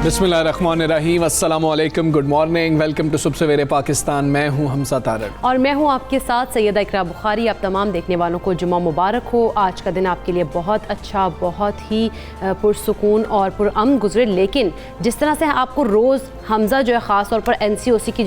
बिस्मिल्लाहिर्रहमानिर्रहीम, अस्सलामुअलैकुम, good morning, welcome to सुबह सवेरे पाकिस्तान। मैं हूं हमसा तारक और मैं हूं आपके साथ सैयदा इकरा बुखारी। आप तमाम देखने वालों को जुम्मा मुबारक हो। आज का दिन आपके लिए बहुत अच्छा, बहुत ही पुरसुकून और पुरअमन गुजरे। लेकिन जिस तरह से आपको रोज़ हमज़ा जो है ख़ास तौर पर NCOC की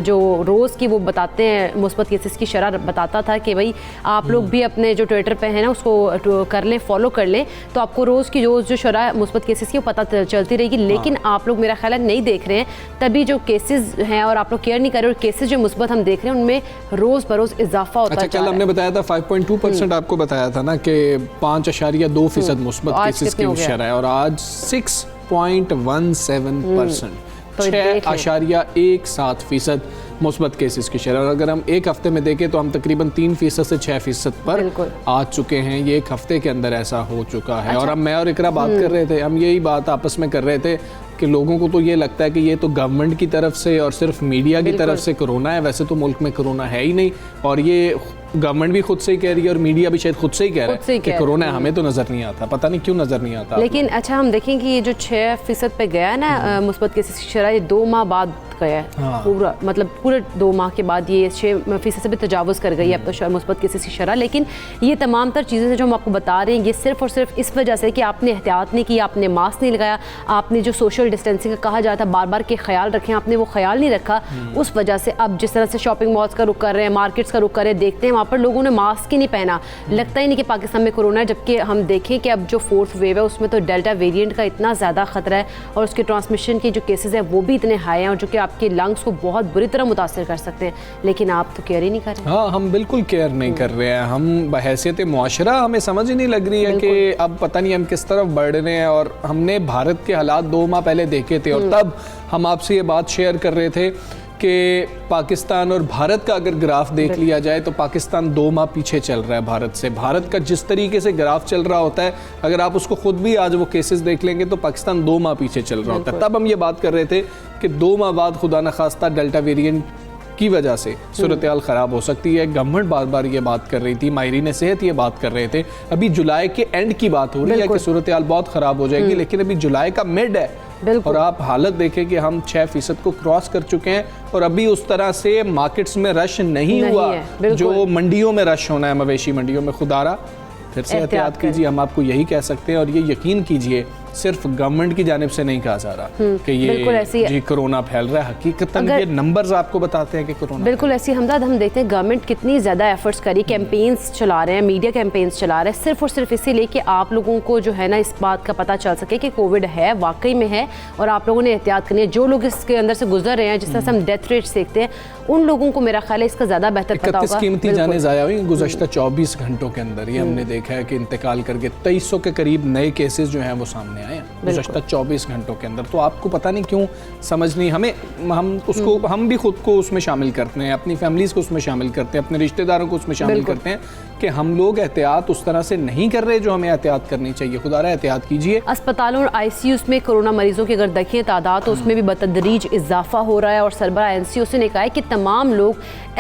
जो रोज़ की वो बताते हैं मुस्बत केसेस की शरह बताता था कि भाई आप लोग भी अपने जो ट्विटर पे है ना उसको कर लें, फॉलो कर लें, तो आपको रोज़ की जो शरह मुस्बत केसेस की वो पता चलती रहेगी। लेकिन आप लोग मेरा ख्याल है नहीं देख रहे हैं, तभी जो केसेस हैं और आप लोग केयर नहीं कर रहे, और केसेस जो मुस्बत हम देख रहे हैं उनमें रोज़ बरोज़ इजाफा होता है। कल हमने बताया था 5.2% आपको बताया था ना कि 5.2% मुस्बत केसेस की शरह है, और आज 6.17%, 6.17% मुस्बत केसेस की शरह। और अगर हम एक हफ्ते में देखें तो हम तकरीबन 3% से 6% पर आ चुके हैं। ये एक हफ्ते के अंदर ऐसा हो चुका है। और अब मैं और इकरा बात कर रहे थे, हम यही बात आपस में कर रहे थे कि लोगों को तो ये लगता है कि ये तो गवर्नमेंट की तरफ से और सिर्फ मीडिया की तरफ से कोरोना है। वैसे तो मुल्क में कोरोना है ही नहीं, और ये गवर्नमेंट भी खुद से ही कह रही है और मीडिया भी शायद खुद से ही कह रहा है कि कोरोना हमें तो नज़र नहीं आता, पता नहीं क्यों नज़र नहीं आता। लेकिन अच्छा, हम देखें कि ये जो 6% पे गया है ना मुस्बत केसेस की शरह, ये 2 माह बाद गया है। पूरा मतलब पूरे 2 माह के बाद ये 6% से भी तजावुज़ कर गई है अब तो मुस्बत केसेस की शरह। लेकिन ये तमाम तर चीज़ें जो हम आपको बता रहे हैं, ये सिर्फ और सिर्फ इस वजह से कि आपने एहतियात नहीं की, आपने मास्क नहीं लगाया, आपने जो सोशल डिस्टेंसिंग का कहा जाता है बार बार के ख्याल रखें, आपने वो ख्याल नहीं रखा। उस वजह से अब जिस तरह से शॉपिंग मॉल्स का रुख कर रहे हैं, मार्केट्स का रुख कर रहे हैं, देखते हैं वहाँ पर लोगों ने मास्क ही नहीं पहना। लगता ही नहीं कि पाकिस्तान में कोरोना है, जबकि हम देखें कि अब जो 4th वेव है उसमें तो डेल्टा वेरिएंट का इतना ज़्यादा ख़तरा है, और उसके ट्रांसमिशन की जो केसेस है वो भी इतने हाई हैं, और जो कि आपके लंग्स को बहुत बुरी तरह मुतासर कर सकते हैं। लेकिन आप तो केयर ही नहीं कर रहे। हाँ, हम बिल्कुल केयर नहीं कर रहे हैं। हम बहैसियत मुआशरा हमें समझ ही नहीं लग रही है कि अब पता नहीं हम किस तरफ बढ़ रहे हैं। और हमने भारत के हालात 2 माह पहले देखे थे, और तब हम आपसे ये बात शेयर कर रहे थे कि पाकिस्तान और भारत का अगर ग्राफ देख लिया जाए तो पाकिस्तान 2 माह पीछे चल रहा है भारत से। भारत का जिस तरीके से ग्राफ चल रहा होता है, अगर आप उसको खुद भी आज वो केसेस देख लेंगे तो पाकिस्तान 2 माह पीछे चल रहा होता है। तब हम ये बात कर रहे थे कि 2 माह बाद खुदा न खास्ता डेल्टा वेरिएंट की वजह से सूरत हाल ख़राब हो सकती है। गवर्नमेंट बार बार ये बात कर रही थी, माहिरीन सेहत ये बात कर रहे थे। अभी जुलाई के एंड की बात हो रही है कि सूरत हाल बहुत ख़राब हो जाएगी, लेकिन अभी जुलाई का मिड है, और आप हालत देखें कि हम 6% को क्रॉस कर चुके हैं, और अभी उस तरह से मार्केट्स में रश नहीं हुआ जो मंडियों में रश होना है, मवेशी मंडियों में। खुदारा फिर से एहतियात कीजिए, हम आपको यही कह सकते हैं। और ये यकीन कीजिए सिर्फ गवर्नमेंट की जानिब से नहीं कहा जा रहा कि ये जी कोरोना फैल रहा है, हकीकतन ये नंबर्स आपको बताते हैं कि कोरोना बिल्कुल ऐसी। हमदाद हम देखते हैं गवर्नमेंट कितनी ज़्यादा एफर्ट्स करी, कैंपेन्स चला रहे हैं, मीडिया कैंपेन्स चला रहे हैं, सिर्फ और सिर्फ इसीलिए कि आप लोगों को जो है ना इस बात का पता चल सके कि कोविड है, वाकई में है, और आप लोगों ने एहतियात करनी है। जो लोग इसके अंदर से गुजर रहे हैं, जिस तरह से हम डेथ रेट्स देखते हैं, उन लोगों को मेरा ख्याल है इसका ज़्यादा बेहतर पता होगा। कीमती जाने ज़ाया हुई गुज़श्ता 24 घंटों के अंदर ही हमने देखा है कि इंतकाल करके 2300 के करीब नए केसेस जो हैं वो सामने आए हैं गुज़श्ता 24 घंटों के अंदर। तो आपको पता नहीं क्यों समझ नहीं, हम भी खुद को उसमें शामिल करते हैं, अपनी फैमिलीज़ को उसमें शामिल करते हैं, अपने रिश्तेदारों को उसमें शामिल करते हैं कि हम लोग एहतियात उस तरह से नहीं कर रहे जो हमें एहतियात करनी चाहिए। खुदारा एहतियात कीजिए। अस्पतालों और ICUs में कोरोना मरीजों की अगर देखें तादाद तो उसमें भी बतदरीज इजाफा हो रहा है, और सरबराह NCOC ने कहा है कि तमाम लोग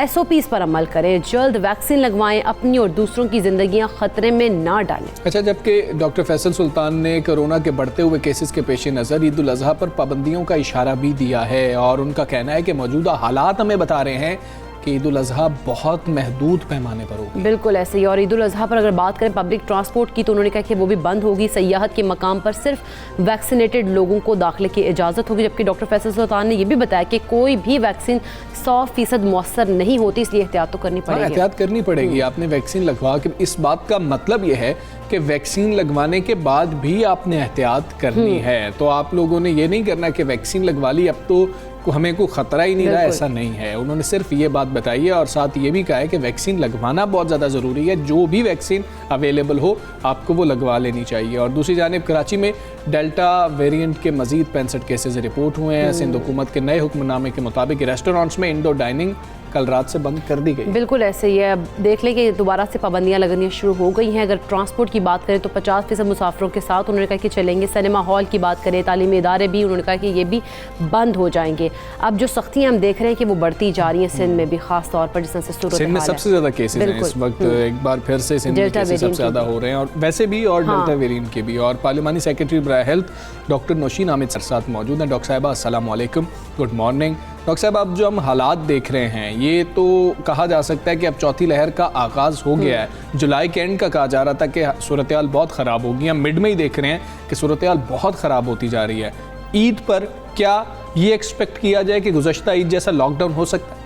SOPs पर अमल करें, जल्द वैक्सीन लगवाएं, अपनी और दूसरों की जिंदगियां खतरे में ना डालें। अच्छा, जबकि डॉक्टर फैसल सुल्तान ने कोरोना के बढ़ते हुए केसेस के पेश नज़र ईद उल अज़हा पर पाबंदियों का इशारा भी दिया है, और उनका कहना है कि मौजूदा हालात हमें बता रहे हैं कि ईद उल अज़हा बहुत महदूद पैमाने पर होगी। बिल्कुल ऐसे ही। और ईद उल अज़हा पर अगर बात करें पब्लिक ट्रांसपोर्ट की, तो उन्होंने कहा कि वो भी बंद होगी। सयाहत के मकाम पर सिर्फ वैक्सीनेटेड लोगों को दाखिले की इजाज़त होगी, जबकि डॉक्टर फैसल सुल्तान ने यह भी बताया कि कोई भी वैक्सीन 100% मौसर नहीं होती, इसलिए एहतियात तो करनी पड़ेगी। एहतियात करनी पड़ेगी। आपने वैक्सीन लगवा के, इस बात का मतलब यह है कि वैक्सीन लगवाने के बाद भी आपने एहतियात करनी है। तो आप लोगों ने ये नहीं करना कि वैक्सीन लगवा ली अब तो हमें कोई ख़तरा ही नहीं रहा, ऐसा नहीं है। उन्होंने सिर्फ ये बात बताई है, और साथ ये भी कहा है कि वैक्सीन लगवाना बहुत ज़्यादा ज़रूरी है। जो भी वैक्सीन अवेलेबल हो आपको वो लगवा लेनी चाहिए। और दूसरी जानिब कराची में डेल्टा वेरिएंट के मज़ीद 65 केसेज रिपोर्ट हुए हैं। सिंध हुकूमत के नए हुक्मनामे के मुताबिक रेस्टोरेंट्स में इंडोर डाइनिंग कल रात से बंद कर दी गई। बिल्कुल ऐसे ही है। अब देख लें कि दोबारा से पाबंदियां लगनी शुरू हो गई हैं। अगर ट्रांसपोर्ट की बात करें तो 50% मुसाफिरों के साथ उन्होंने कहा कि चलेंगे। सिनेमा हॉल की बात करें, तालीमी इदारे भी उन्होंने कहा कि ये भी बंद हो जाएंगे। अब जो सख्तियाँ हम देख रहे हैं कि वो बढ़ती जा रही हैं, सिंध में भी खास तौर पर जिस तरह से सूरत सिंध में सबसे ज़्यादा केसेस हैं इस वक्त। एक बार फिर से सिंध में केसेस सबसे ज़्यादा हो रहे हैं, और वैसे भी और डेल्टा वेरिएंट के भी। और पार्लिमानी सेक्रेटरी बराए health doctor Nausheen Aamir sir साथ मौजूद हैं। डॉक्टर साहिबा अस्सलाम वालेकुम, गुड मॉर्निंग। डॉक्टर साहब, अब जो हम हालात देख रहे हैं, ये तो कहा जा सकता है कि अब चौथी लहर का आगाज़ हो गया है। जुलाई के एंड का कहा जा रहा था कि सूरत हाल बहुत ख़राब होगी, हम मिड में ही देख रहे हैं कि सूरत हाल बहुत ख़राब होती जा रही है। ईद पर क्या ये एक्सपेक्ट किया जाए कि गुज़श्ता ईद जैसा लॉकडाउन हो सकता है?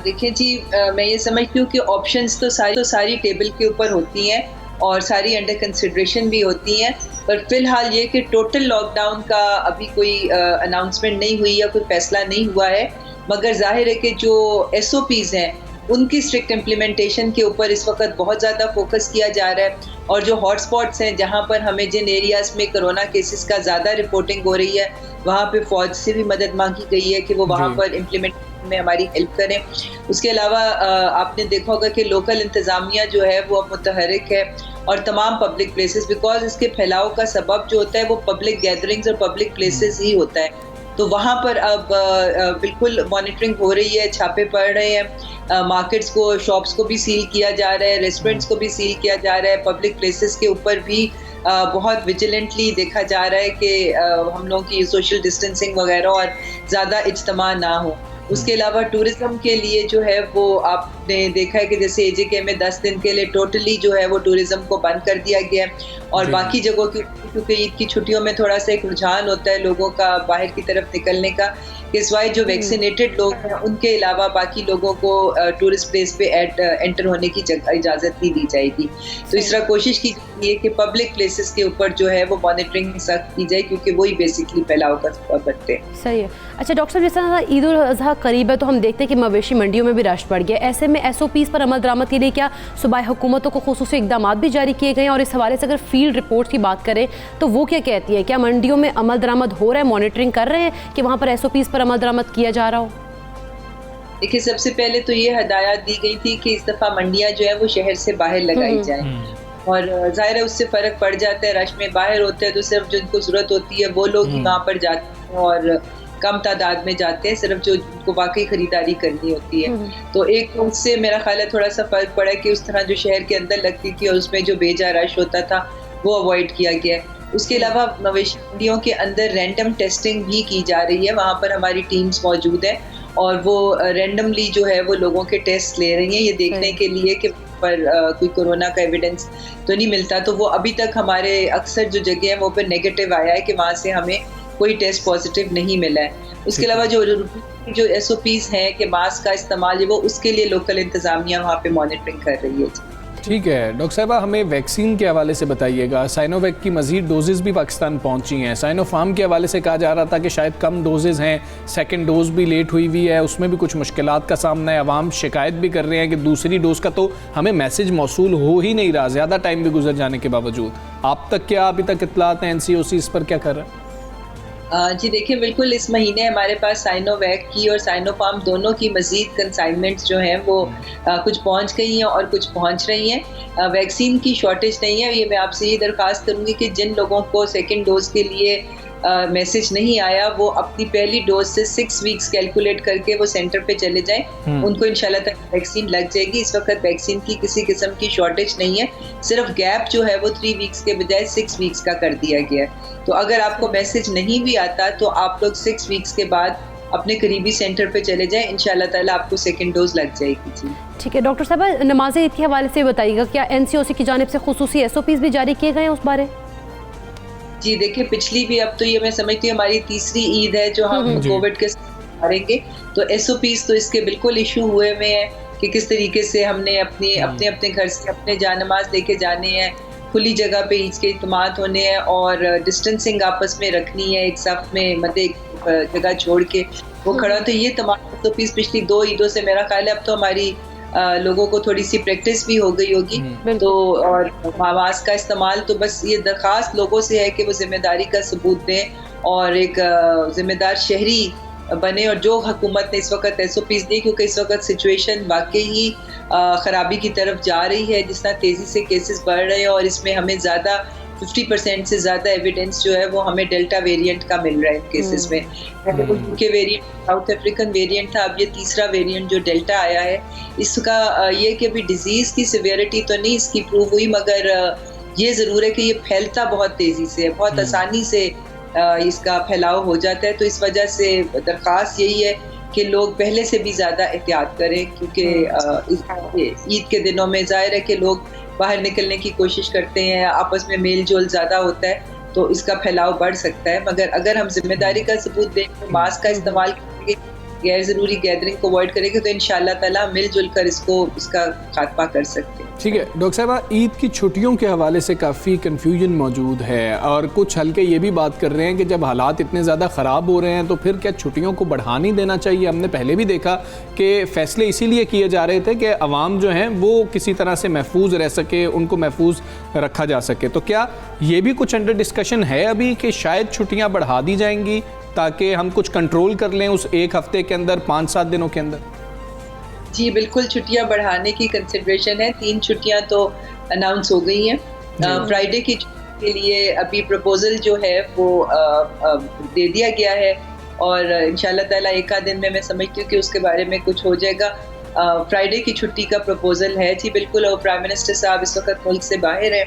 देखिए जी, मैं ये समझती हूँ कि ऑप्शंस तो सारी टेबल के ऊपर होती हैं और सारी अंडर कंसिडरेशन भी होती हैं, पर फिलहाल ये कि टोटल लॉकडाउन का अभी कोई अनाउंसमेंट नहीं हुई या कोई फैसला नहीं हुआ है। मगर जाहिर है कि जो SOPs हैं उनकी स्ट्रिक्ट इम्प्लीमेंटेशन के ऊपर इस वक्त बहुत ज़्यादा फोकस किया जा रहा है। और जो हॉटस्पॉट्स हैं, जहाँ पर हमें जिन एरियाज़ में कोरोना केसेस का ज़्यादा रिपोर्टिंग हो रही है, वहाँ पे फ़ौज से भी मदद मांगी गई है कि वो वहाँ पर इम्प्लीमेंट में हमारी हेल्प करें। उसके अलावा आपने देखा होगा कि लोकल इंतज़ामिया जो है वो अब मुतहरिक है, और तमाम पब्लिक प्लेसेस, बिकॉज इसके फैलाव का सबब जो होता है वो पब्लिक गैदरिंग्स और पब्लिक प्लेसेस ही होता है, तो वहाँ पर अब बिल्कुल मॉनिटरिंग हो रही है, छापे पड़ रहे हैं। मार्केट्स को, शॉप्स को भी सील किया जा रहा है, रेस्टोरेंट्स को भी सील किया जा रहा है, पब्लिक प्लेसेस के ऊपर भी बहुत विजिलेंटली देखा जा रहा है कि हम लोगों की सोशल डिस्टेंसिंग वगैरह और ज़्यादा इज्तिमा ना हो। उसके अलावा टूरिज़्म के लिए जो है वो आपने देखा है कि जैसे AJK में 10 दिन के लिए टोटली जो है वो टूरिज़्म को बंद कर दिया गया है, और बाकी जगहों की, क्योंकि ईद की छुट्टियों में थोड़ा सा एक रुझान होता है लोगों का बाहर की तरफ निकलने का, इस वाई जो वैक्सीनेटेड लोग हैं उनके अलावा बाकी लोगों को टूरिस्ट प्लेस पे एंटर होने की इजाज़त नहीं दी जाएगी। तो इस तरह कोशिश की जाती है कि पब्लिक प्लेसेस के ऊपर जो है वो मॉनिटरिंग सख्त की जाए, क्योंकि वही बेसिकली फैलाव का सबब बनते हैं। सही है। अच्छा डॉक्टर साहब, जैसा ईद उल अज़हा करीब है तो हम देखते हैं कि मवेशी मंडियों में भी रश बढ़ गया। ऐसे में SOPs पर अमल दरामद के लिए क्या सूबाई हुकूमतों को खुसूसी इक़दाम भी जारी किए गए हैं? और इस हवाले से अगर फील्ड रिपोर्ट की बात करें तो वो क्या कहती है? क्या मंडियों में अमल दरामद हो रहा है, मॉनिटरिंग कर रहे हैं कि वहाँ पर SOPs पर अमल दरामद किया जा रहा हो? देखिए, सबसे पहले तो ये हदायत दी गई थी कि इस दफ़ा मंडियाँ जो है वो शहर से बाहर लगाई जाएँ, और ज़ाहिर है उससे फ़र्क पड़ जाता है। रश में बाहर होते हैं तो सिर्फ जिनको ज़रूरत होती है वो लोग ही वहाँ पर जाते हैं, और कम तादाद में जाते हैं सिर्फ जो जिनको वाकई ख़रीदारी करनी होती है। तो एक उससे मेरा ख्याल है थोड़ा सा फ़र्क पड़ा कि उस तरह जो शहर के अंदर लगती थी और उसमें जो बेजा रश होता था वो अवॉइड किया गया है। उसके अलावा मवेशी मंडियों के अंदर रैंडम टेस्टिंग भी की जा रही है। वहाँ पर हमारी टीम्स मौजूद हैं और वो रैंडमली जो है वो लोगों के टेस्ट ले रही हैं, ये देखने के लिए कि पर कोई कोरोना का एविडेंस तो नहीं मिलता। तो वो अभी तक हमारे अक्सर जो जगह है वो पर नेगेटिव आया है कि वहाँ से हमें कोई टेस्ट पॉजिटिव नहीं मिला है। उसके अलावा जो SOPs हैं कि मास्क का इस्तेमाल है, वो उसके लिए लोकल इंतज़ामिया वहाँ पे मॉनिटरिंग कर रही है। ठीक है डॉक्टर साहबा, हमें वैक्सीन के हवाले से बताइएगा। साइनोवैक की मज़ीद डोजेज़ भी पाकिस्तान पहुंची हैं। साइनोफार्म के हवाले से कहा जा रहा था कि शायद कम डोजेज़ हैं, सेकंड डोज भी लेट हुई है, उसमें भी कुछ मुश्किलात का सामना है। अवाम शिकायत भी कर रहे हैं कि दूसरी डोज़ का तो हमें मैसेज मौसूल हो ही नहीं रहा, ज़्यादा टाइम भी गुजर जाने के बावजूद। आप तक क्या अभी तक इत्तलात हैं? NCOC इस पर क्या कर रहा है? जी देखिए, बिल्कुल इस महीने हमारे पास साइनोवैक की और साइनोफार्म दोनों की मज़ीद कंसाइनमेंट्स जो हैं वो कुछ पहुंच गई हैं और कुछ पहुंच रही हैं। वैक्सीन की शॉर्टेज नहीं है। ये मैं आपसे ये दरख्वास्त करूँगी कि जिन लोगों को सेकेंड डोज के लिए मैसेज नहीं आया वो अपनी पहली डोज से 6 वीक्स कैलकुलेट करके वो सेंटर पे चले जाएं, उनको इंशाल्लाह तक वैक्सीन लग जाएगी। इस वक्त वैक्सीन की किसी किस्म की शॉर्टेज नहीं है, सिर्फ गैप जो है वो 3 वीक्स के बजाय 6 वीक्स का कर दिया गया है। तो अगर आपको मैसेज नहीं भी आता तो आप लोग 6 वीक्स के बाद अपने करीबी सेंटर पे चले जाएं, इंशाल्लाह ताला आपको सेकंड डोज लग जाएगी। जी ठीक है डॉक्टर साहब, नमाज ईद के हवाले से बताइएगा, क्या NCOC की जानिब से खुसूसी SOPs भी जारी किए गए हैं उस बारे? जी देखिए, पिछली भी, अब तो ये मैं समझती हूँ हमारी तीसरी ईद है जो हम कोविड के करेंगे, तो SOPs तो इसके बिल्कुल इशू हुए हुए हैं कि किस तरीके से हमने अपने घर से अपने जानमाज लेके जाने हैं, खुली जगह पे ईद के इज्तिमात होने हैं और डिस्टेंसिंग आपस में रखनी है, एक साथ में मतलब जगह छोड़ के वो खड़ा। तो ये तमाम SOPs पिछली 2 ईदों से मेरा ख्याल है अब तो हमारी लोगों को थोड़ी सी प्रैक्टिस भी हो गई होगी। तो और मास्क का इस्तेमाल, तो बस ये दरख्वास्त लोगों से है कि वो जिम्मेदारी का सबूत दें और एक जिम्मेदार शहरी बने और जो हुकूमत ने इस वक्त SOPs दी, क्योंकि इस वक्त सिचुएशन वाकई ही ख़राबी की तरफ जा रही है, जिस तरह तेज़ी से केसेस बढ़ रहे हैं और इसमें हमें ज़्यादा 50% से ज़्यादा एविडेंस जो है वो हमें डेल्टा वेरिएंट का मिल रहा है इन केसेस में। के वेरिएंट साउथ अफ्रीकन वेरिएंट था, अब ये तीसरा वेरिएंट जो डेल्टा आया है, इसका ये कि अभी डिजीज़ की सिवियरिटी तो नहीं इसकी प्रूव हुई, मगर ये ज़रूर है कि ये फैलता बहुत तेज़ी से है, बहुत आसानी से इसका फैलाव हो जाता है। तो इस वजह से दरख्वास्त यही है कि लोग पहले से भी ज़्यादा एहतियात करें, क्योंकि ईद के दिनों में ज़ाहिर है कि लोग बाहर निकलने की कोशिश करते हैं, आपस में मेल जोल ज़्यादा होता है, तो इसका फैलाव बढ़ सकता है। मगर अगर हम जिम्मेदारी का सबूत दें, तो मास्क का इस्तेमाल करेंगे, गैर ज़रूरी गैदरिंग को अवॉइड करेंगे, तो इंशाअल्लाह ताला मिलजुल कर इसका खात्मा कर सकते हैं। ठीक है डॉक्टर साहबा, ईद की छुट्टियों के हवाले से काफ़ी कन्फ्यूजन मौजूद है और कुछ हल्के ये भी बात कर रहे हैं कि जब हालात इतने ज़्यादा ख़राब हो रहे हैं तो फिर क्या छुट्टियों को बढ़ा नहीं देना चाहिए। हमने पहले भी देखा कि फ़ैसले इसीलिए किए जा रहे थे कि अवाम जो हैं वो किसी तरह से महफूज रह सके, उनको महफूज रखा जा सके। तो क्या ये भी कुछ अंडर डिस्कशन है अभी कि शायद छुट्टियाँ बढ़ा दी जाएंगी ताकि हम कुछ कंट्रोल कर लें उस एक हफ़्ते के अंदर, 5-7 दिनों के अंदर? जी बिल्कुल, छुट्टियां बढ़ाने की कंसिडरेशन है। 3 छुट्टियां तो अनाउंस हो गई हैं। फ्राइडे की छुट्टी के लिए अभी प्रपोजल जो है वो दे दिया गया है और इंशाल्लाह ताला एक आध दिन में मैं समझती हूँ कि उसके बारे में कुछ हो जाएगा। फ्राइडे की छुट्टी का प्रपोजल है जी बिल्कुल, और प्राइम मिनिस्टर साहब इस वक्त मुल्क से बाहर है,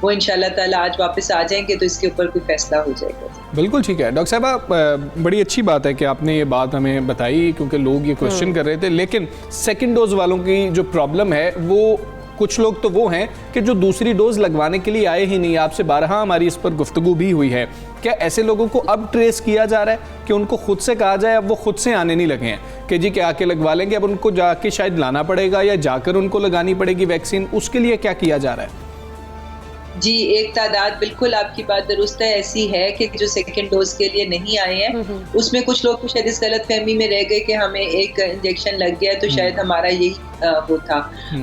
वो इंशाल्लाह ताला आज वापस आ जाएंगे तो इसके ऊपर कोई फैसला हो जाएगा। बिल्कुल ठीक है डॉक्टर साहब, बड़ी अच्छी बात है कि आपने ये बात हमें बताई, क्योंकि लोग ये क्वेश्चन कर रहे थे। लेकिन सेकंड डोज वालों की जो प्रॉब्लम है, वो कुछ लोग तो वो हैं कि जो दूसरी डोज लगवाने के लिए आए ही नहीं। आपसे बारहा हमारी इस पर गुफ्तगू भी हुई है। क्या ऐसे लोगों को अब ट्रेस किया जा रहा है कि उनको खुद से कहा जाए, अब वो खुद से आने नहीं लगे हैं कि जी के आके लगवा लेंगे, अब उनको जाके शायद लाना पड़ेगा या जाकर उनको लगानी पड़ेगी वैक्सीन? उसके लिए क्या किया जा रहा है? जी, एक तादाद बिल्कुल आपकी बात दुरुस्त है, ऐसी है कि जो सेकंड डोज के लिए नहीं आए हैं, उसमें कुछ लोग शायद इस गलत फहमी में रह गए कि हमें एक इंजेक्शन लग गया तो शायद हमारा यही वो था।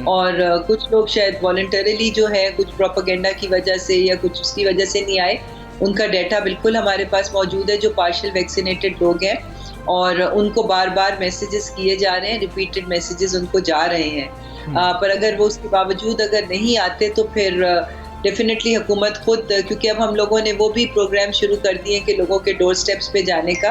और कुछ लोग शायद वॉलंटरीली जो है कुछ प्रोपेगेंडा की वजह से या कुछ उसकी वजह से नहीं आए। उनका डाटा बिल्कुल हमारे पास मौजूद है, जो पार्शियल वैक्सीनेटेड लोग हैं, और उनको बार बार मैसेजेस किए जा रहे हैं, रिपीटेड मैसेजेस उनको जा रहे हैं। पर अगर वो उसके बावजूद अगर नहीं आते तो फिर डेफिनेटली हुकूमत खुद, क्योंकि अब हम लोगों ने वो भी प्रोग्राम शुरू कर दिए कि लोगों के डोर स्टेप्स पे जाने का,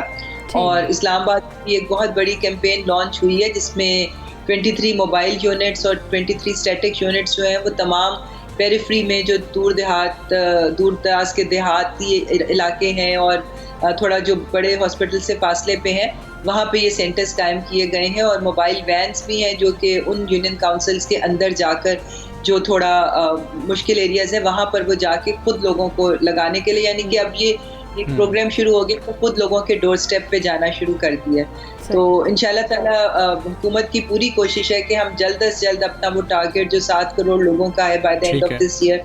और इस्लामाबाद की एक बहुत बड़ी कैंपेन लॉन्च हुई है जिसमें 23 मोबाइल यूनिट्स और 23 स्टैटिक यूनिट्स जो हैं वो तमाम पेरिफ्री में जो दूर दराज के देहाती इलाके हैं और थोड़ा जो बड़े हॉस्पिटल से फासले पे हैं, वहाँ पे ये सेंटर्स कायम किए गए हैं। और मोबाइल वैन्स भी हैं जो कि उन यूनियन काउंसिल्स के अंदर जाकर जो थोड़ा मुश्किल एरियाज़ है वहाँ पर वो जाके खुद लोगों को लगाने के लिए, यानी कि अब ये एक प्रोग्राम शुरू हो गया तो खुद लोगों के डोर स्टेप पे जाना शुरू कर दिया। तो इंशाल्लाह ताला हुकूमत की पूरी कोशिश है कि हम जल्द से जल्द अपना वो टारगेट जो 7 करोड़ लोगों का है by the end of this year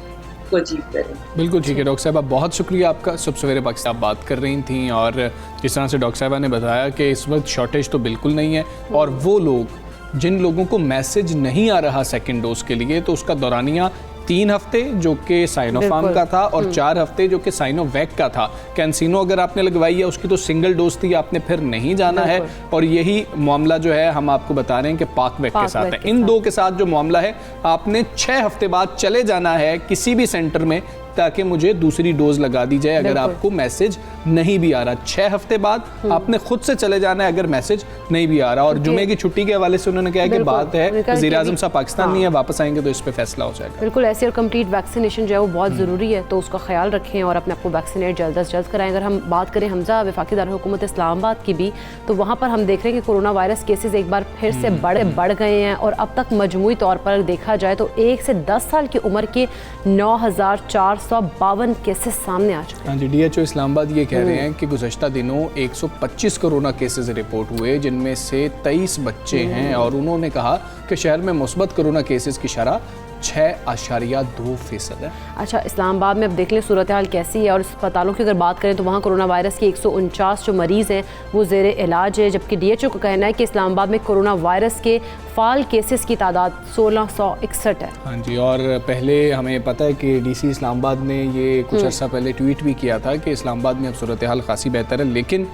को अचीव करें। बिल्कुल ठीक है डॉक्टर साहब, बहुत शुक्रिया आपका। सुबह सवेरे पाकिस्तान बात कर रही थी और जिस तरह से डॉक्टर साहबा ने बताया कि इस वक्त शॉर्टेज तो बिल्कुल नहीं है, और वो लोग जिन लोगों को मैसेज नहीं आ रहा सेकंड डोज के लिए, तो उसका दौरानिया 3 हफ्ते जो कि साइनोफार्म का था और 4 हफ्ते जो कि साइनोवैक का था। कैंसिनो अगर आपने लगवाई है उसकी तो सिंगल डोज थी, आपने फिर नहीं जाना है। और यही मामला जो है हम आपको बता रहे हैं कि पाकवैक के साथ है। इन दो के साथ जो मामला है, आपने 6 हफ्ते बाद चले जाना है किसी भी सेंटर में ताकि मुझे दूसरी डोज लगा दी जाए अगर आपको मैसेज नहीं भी आ रहा। 6 हफ्ते बाद आपने खुद से चले जाना है अगर मैसेज नहीं भी आ रहा। और जुमे की छुट्टी के हवाले से उन्होंने कहा कि बात है वज़ीर आज़म साहब पाकिस्तान नहीं है, वापस आएंगे तो इस पे फैसला हो जाएगा। बिल्कुल ऐसे, और कंप्लीट वैक्सीनेशन जो है वो बहुत ज़रूरी है, तो उसका ख्याल रखें और अपने आपको वैक्सीनेट जल्द से जल्द कराएं। अगर हम बात करें हमजा वफाकी दारुल-हुकूमत इस्लामाबाद की भी, तो वहाँ पर हम देख रहे हैं कि कोरोना वायरस केसेस एक बार फिर से बढ़ गए हैं, और अब तक मजमूई तौर पर देखा जाए तो 1 से 10 साल की उम्र के 9452 केसेस सामने आ चुके हैं। हाँ जी, DHO इस्लामाबाद ये कह रहे हैं कि गुज़श्ता दिनों 125 कोरोना केसेस रिपोर्ट हुए, जिनमें से 23 बच्चे हैं, और उन्होंने कहा कि शहर में मुस्बत कोरोना केसेस की शरह 6.2% है। अच्छा, इस्लामाबाद में अब देख लें सूरत हाल कैसी है, और अस्पतालों की अगर बात करें तो वहाँ कोरोना वायरस के 149 जो मरीज़ हैं वो ज़ेर इलाज है, जबकि DHO का कहना है कि इस्लामाबाद में कोरोना वायरस के फ़ाल केसेस की तादाद 1661 है। हाँ जी, और पहले हमें पता है कि DC इस्लामाबाद ने ये कुछ अर्सा पहले ट्वीट भी किया था कि इस्लामाबाद में अब सूरत हाल खासी बेहतर है, लेकिन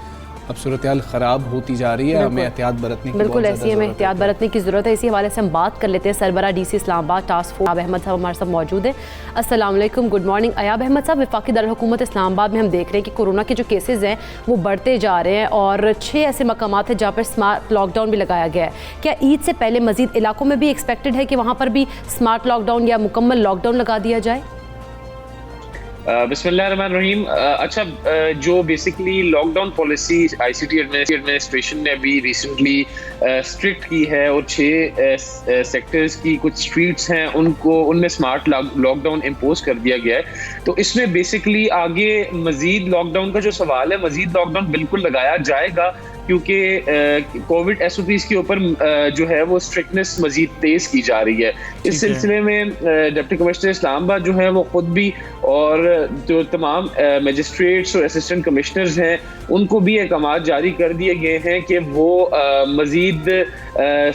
अब सूरत हाल ख़राब होती जा रही है, हमें एहतियात बरतने की बिल्कुल ऐसी हमें एहतियात बरतने की ज़रूरत है। इसी हवाले से हम बात कर लेते हैं। सरबरा DC Islamabad task force Ayab Ahmed साहब हमारे साथ मौजूद हैं। अस्सलाम वालेकुम, गुड मॉर्निंग अयाब अहमद साहब। वफाकी दारुल-हुकूमत इस्लामाबाद में हम देख रहे हैं कि कोरोना के जो केसेस हैं वो बढ़ते जा रहे हैं और 6 ऐसे मकामात हैं जहाँ पर स्मार्ट लॉकडाउन भी लगाया गया है। क्या ईद से पहले मज़ीद इलाकों में भी एक्सपेक्टेड है कि वहाँ पर भी स्मार्ट लॉकडाउन या मुकम्मल लॉकडाउन लगा दिया जाए? बिस्मिल्लाहिर्रहमानिर्रहीम। अच्छा, जो basically lockdown policy ICT administration ने अभी रिसेंटली स्ट्रिक्ट की है और 6 सेक्टर्स की कुछ स्ट्रीट्स हैं उनमें स्मार्ट लॉकडाउन इम्पोज कर दिया गया है। तो इसमें बेसिकली आगे मजीद लॉकडाउन का जो सवाल है, मजीद लॉकडाउन बिल्कुल लगाया जाएगा क्योंकि कोविड SOPs के ऊपर जो है वो स्ट्रिक्टनेस मजीद तेज की जा रही है। इस सिलसिले में डिप्टी कमिश्नर इस्लामाबाद जो है वो खुद भी और जो तमाम मजिस्ट्रेट्स और असिस्टेंट कमिश्नर्स हैं उनको भी अहकाम जारी कर दिए गए हैं कि वो मजीद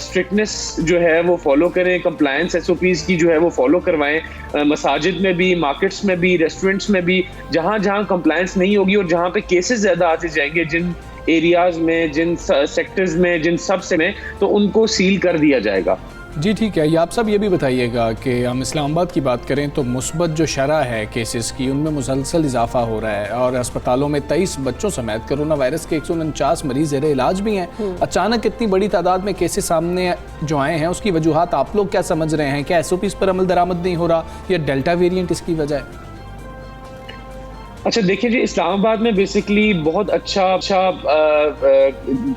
स्ट्रिक्टनेस जो है वो फॉलो करें, कंप्लायंस SOPs की जो है वो फॉलो करवाएं। मसाजिद में भी, मार्केट्स में भी, रेस्टोरेंट्स में भी जहाँ जहाँ कंप्लायंस नहीं होगी और जहाँ पे केसेस ज़्यादा आते जाएंगे, जिन एरियाज में, जिन सेक्टर्स में, जिन सब से में, तो उनको सील कर दिया जाएगा। जी ठीक है। ये आप सब ये भी बताइएगा कि हम इस्लामाबाद की बात करें तो मुस्बत जो शरह है केसेस की उनमें मुसलसल इजाफा हो रहा है और अस्पतालों में 23 बच्चों समेत कोरोना वायरस के 149 मरीज ज़ेरे इलाज भी हैं। अचानक इतनी बड़ी तादाद में केसेस सामने जो आए हैं उसकी वजूहात आप लोग क्या समझ रहे हैं? क्या SOPs पर अमल दरामद नहीं हो रहा या डेल्टा वेरिएंट इसकी वजह है? अच्छा देखिए जी, इस्लामाबाद में बेसिकली बहुत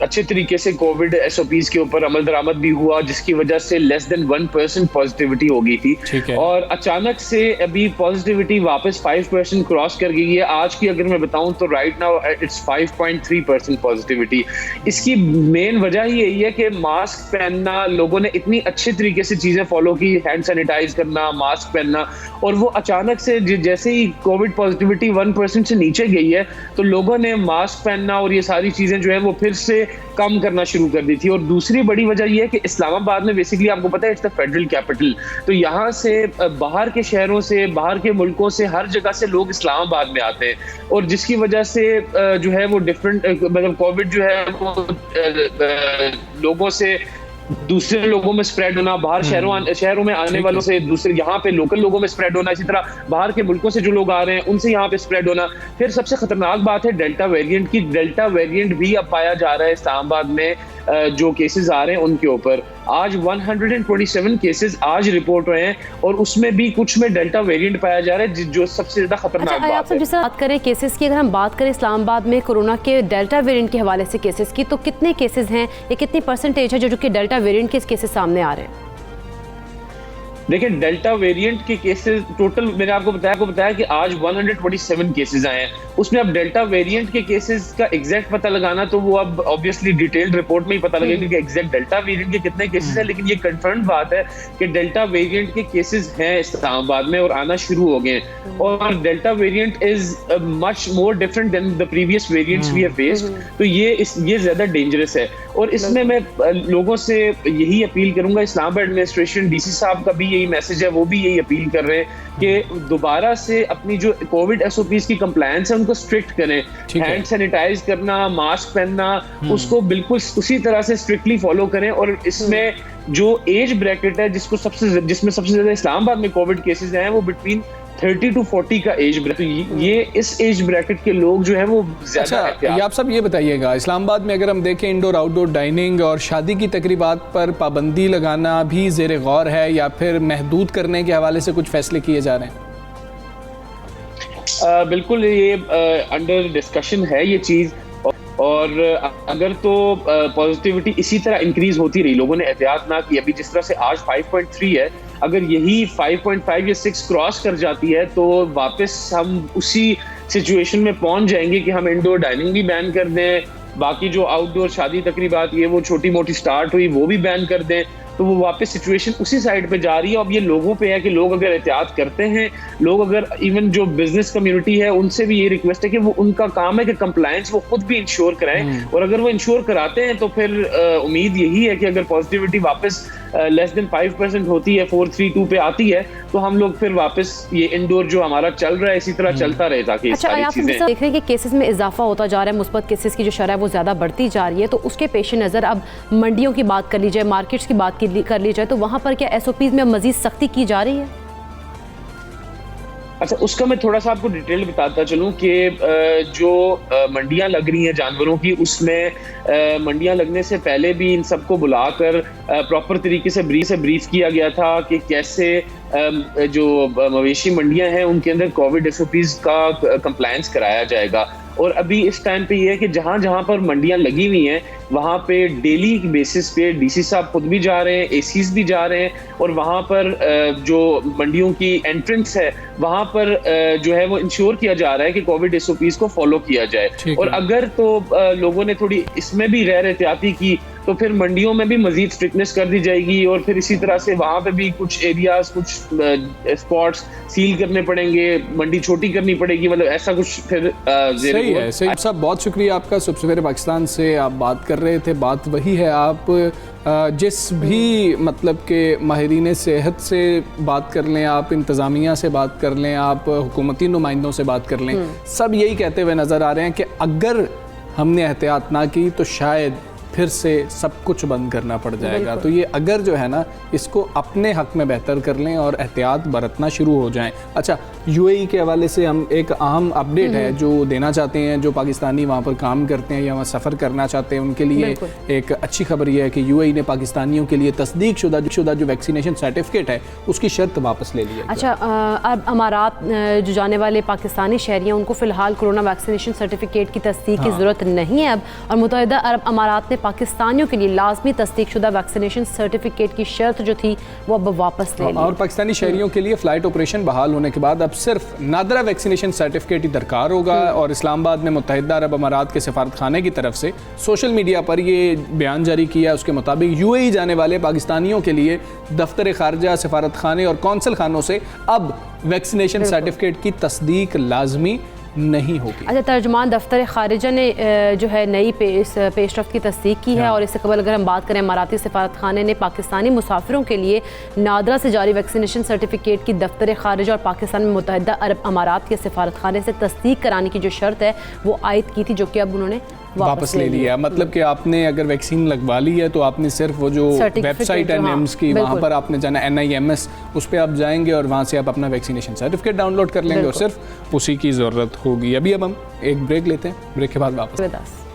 अच्छे तरीके से कोविड SOPs के ऊपर अमल दरामद भी हुआ, जिसकी वजह से लेस देन 1% पॉजिटिविटी हो गई थी और अचानक से अभी पॉजिटिविटी वापस 5% क्रॉस कर गई है। आज की अगर मैं बताऊं तो राइट नाउ इट्स 5.3% पॉजिटिविटी। इसकी मेन वजह ही यही है कि मास्क पहनना, लोगों ने इतनी अच्छे तरीके से चीज़ें फॉलो की, हैंड सैनिटाइज करना, मास्क पहनना, और वो अचानक से जैसे ही कोविड पॉजिटिविटी 1% से नीचे गई है तो लोगों ने मास्क पहनना और ये सारी चीजें जो है वो फिर से कम करना शुरू कर दी थी। और दूसरी बड़ी वजह ये है कि इस्लामाबाद में बेसिकली आपको पता है इट्स द फेडरल कैपिटल, तो यहाँ से बाहर के शहरों से, बाहर के मुल्कों से, हर जगह से लोग इस्लामाबाद में आते हैं और जिसकी वजह से जो है वो डिफरेंट, मतलब कोविड जो है वो लोगों से दूसरे लोगों में स्प्रेड होना, बाहर शहरों में आने वालों से दूसरे यहाँ पे लोकल लोगों में स्प्रेड होना, इसी तरह बाहर के मुल्कों से जो लोग आ रहे हैं उनसे यहाँ पे स्प्रेड होना। फिर सबसे खतरनाक बात है डेल्टा वेरिएंट की। डेल्टा वेरिएंट भी अब पाया जा रहा है इस्लामाबाद में, जो केसेस आ रहे हैं उनके ऊपर। आज 127 केसेस आज रिपोर्ट हुए हैं और उसमें भी कुछ में डेल्टा वेरिएंट पाया जा रहा है, जो सबसे ज्यादा खतरनाक बात है। जैसे बात करें केसेस की, अगर हम बात करें इस्लामाबाद में कोरोना के डेल्टा वेरिएंट के हवाले से केसेस की, तो कितने केसेस हैं या कितनी परसेंटेज है जो कि डेल्टा वेरिएंट के केसेस सामने आ रहे हैं? देखिए, डेल्टा वेरिएंट के केसेस टोटल मैंने आपको बताया कि आज 127 केसेस आए हैं। उसमें अब डेल्टा वेरिएंट के केसेस का एग्जैक्ट पता लगाना तो वो अब ऑब्वियसली डिटेल्ड रिपोर्ट में ही पता लगेगा कि एग्जैक्ट डेल्टा वेरिएंट के कितने केसेस हैं, लेकिन ये कंफर्म बात है कि डेल्टा वेरिएंट के केसेस हैं इस्लामाबाद में और आना शुरू हो गए हैं। और delta variant is much more different than the previous variants we have faced, तो ये ज्यादा डेंजरस है। और इसमें मैं लोगों से यही अपील करूंगा, इस्लामाबाद एडमिनिस्ट्रेशन, DC साहब का भी यही मैसेज है, वो भी यही अपील कर रहे हैं कि दोबारा से अपनी जो कोविड SOPs की कंप्लायंस है उनको स्ट्रिक्ट करें। हैंड सैनिटाइज करना, मास्क पहनना, उसको बिल्कुल उसी तरह से स्ट्रिक्टली फॉलो करें। और इसमें जो एज ब्रैकेट है जिसमें सबसे ज्यादा इस्लामाबाद में कोविड केसेस हैं वो बिटवीन 30 to 40 का एज ब्रैकेट, तो ये इस एज ब्रैकेट के लोग जो है वो ज्यादा। अच्छा, आप सब ये बताइएगा, इस्लामाबाद में अगर हम देखें इंडोर आउटडोर डाइनिंग और शादी की तकरीबात पर पाबंदी लगाना भी ज़ेरे गौर है या फिर महदूद करने के हवाले से कुछ फैसले किए जा रहे हैं? बिल्कुल, ये अंडर डिस्कशन है ये चीज़। और अगर तो पॉजिटिविटी इसी तरह इंक्रीज होती रही, लोगों ने एहतियात ना की, अभी जिस तरह से आज 5.3 है, अगर यही 5.5 या 6 क्रॉस कर जाती है तो वापस हम उसी सिचुएशन में पहुंच जाएंगे कि हम इंडोर डाइनिंग भी बैन कर दें, बाकी जो आउटडोर शादी तकरीबात ये वो छोटी मोटी स्टार्ट हुई वो भी बैन कर दें, तो वो वापस सिचुएशन उसी साइड पे जा रही है। अब ये लोगों पे है कि लोग अगर एहतियात करते हैं, लोग अगर इवन जो बिजनेस कम्युनिटी है उनसे भी ये रिक्वेस्ट है कि वो उनका काम है कि कंप्लायंस वो खुद भी इंश्योर कराएं, और अगर वो इंश्योर कराते हैं तो फिर उम्मीद यही है कि अगर पॉजिटिविटी वापस लेस देन 5% होती है, 432 पे आती है, तो हम लोग फिर वापस ये इंडोर जो हमारा चल रहा है इसी तरह चलता रहे, ताकि अच्छा, सारी आप चीजें देख रहे हैं कि केसेस में इजाफा होता जा रहा है, मुस्बत केसेस की जो शरह है वो ज़्यादा बढ़ती जा रही है, तो उसके पेश नज़र अब मंडियों की बात कर ली जाए, मार्केट्स की बात कर ली जाए, तो वहाँ पर क्या SOPs में मज़ीद सख्ती की जा रही है? अच्छा, उसका मैं थोड़ा सा आपको डिटेल बताता चलूं कि जो मंडियां लग रही हैं जानवरों की, उसमें मंडियां लगने से पहले भी इन सबको बुलाकर प्रॉपर तरीके से ब्रीफ किया गया था कि कैसे जो मवेशी मंडियां हैं उनके अंदर कोविड SOPs का कंप्लायंस कराया जाएगा। और अभी इस टाइम पे ये है कि जहां जहां पर मंडियां लगी हुई हैं वहां पे डेली बेसिस पे DC साहब खुद भी जा रहे हैं, ACs भी जा रहे हैं, और वहां पर जो मंडियों की एंट्रेंस है वहां पर जो है वो इंश्योर किया जा रहा है कि कोविड SOPs को फॉलो किया जाए। और अगर तो लोगों ने थोड़ी इसमें भी गैर एहतियाती की तो फिर मंडियों में भी मजीद स्ट्रिक्टनेस कर दी जाएगी, और फिर इसी तरह से वहां पे भी कुछ एरियाज, कुछ स्पॉट्स सील करने पड़ेंगे, मंडी छोटी करनी पड़ेगी, मतलब ऐसा कुछ फिर सही है। सही साहब, बहुत शुक्रिया आपका। सवेरे पाकिस्तान से आप बात कर रहे थे, बात वही है, आप जिस भी मतलब के माहिरीन सेहत से बात कर लें, आप इंतज़ामिया से बात कर लें, आप हुकूमती नुमाइंदों से बात कर लें, सब यही कहते हुए नज़र आ रहे हैं कि अगर हमने एहतियात ना की तो शायद फिर से सब कुछ बंद करना पड़ जाएगा। तो ये अगर जो है ना, इसको अपने हक में बेहतर कर लें और एहतियात बरतना शुरू हो जाएं। अच्छा, UAE के हवाले से हम एक अहम अपडेट है जो देना चाहते हैं, जो पाकिस्तानी वहाँ पर काम करते हैं या वहाँ सफ़र करना चाहते हैं उनके लिए एक अच्छी खबर यह है कि UAE ने पाकिस्तानियों के लिए तस्दीक शुदा जो वैक्सीनेशन सर्टिफिकेट है उसकी शर्त वापस ले ली है। अच्छा, अब अमारात जो जाने वाले पाकिस्तानी शहरी हैं उनको फ़िलहाल कोरोना वैक्सीनेशन सर्टिफिकेट की तस्दीक की ज़रूरत नहीं है अब, और मुत्तहिदा अरब अमारात ने पाकिस्तानियों के लिए लाजमी तस्दीकशुदा वैक्सीनेशन सर्टिफिकेट की शर्त जो थी वो अब वापस ले ली। और पाकिस्तानी शहरियों के लिए फ़्लाइट ऑपरेशन बहाल होने के बाद अब सिर्फ नादरा वैक्सीनेशन सर्टिफिकेट ही दरकार होगा। और इस्लामाबाद में मुत्तहिदा अरब अमारात के सफारत खाने की तरफ से सोशल मीडिया पर ये बयान जारी किया, उसके मुताबिक UAE जाने वाले पाकिस्तानियों के लिए दफ्तर खारजा, सफारत खाने और कौंसल खानों से अब वैक्सीनेशन सर्टिफिकेट की तस्दीक लाजमी नहीं होगी। अच्छा, तर्जुमान दफ्तर खारिजा ने जो है नई पेशरफ्त की तस्दीक की है, और इससे कबल अगर हम बात करें, अमाराती सफारत खाने ने पाकिस्तानी मुसाफिरों के लिए नादरा से जारी वैक्सीनेशन सर्टिफिकेट की दफ्तर खारिजा और पाकिस्तान में मुत्तहिदा अरब अमारात के सफारत खाने से तस्दीक कराने की जो शर्त है वो आयद की थी, जो कि अब उन्होंने वापस ले लिया। मतलब कि आपने अगर वैक्सीन लगवा ली है तो आपने सिर्फ वो जो वेबसाइट है NIMS की, वहाँ पर आपने जाना, NIMS, उस पर आप जाएंगे और वहाँ से आप अपना वैक्सीनेशन सर्टिफिकेट डाउनलोड कर लेंगे और सिर्फ उसी की ज़रूरत होगी। अभी अब हम एक ब्रेक लेते हैं, ब्रेक के बाद वापस।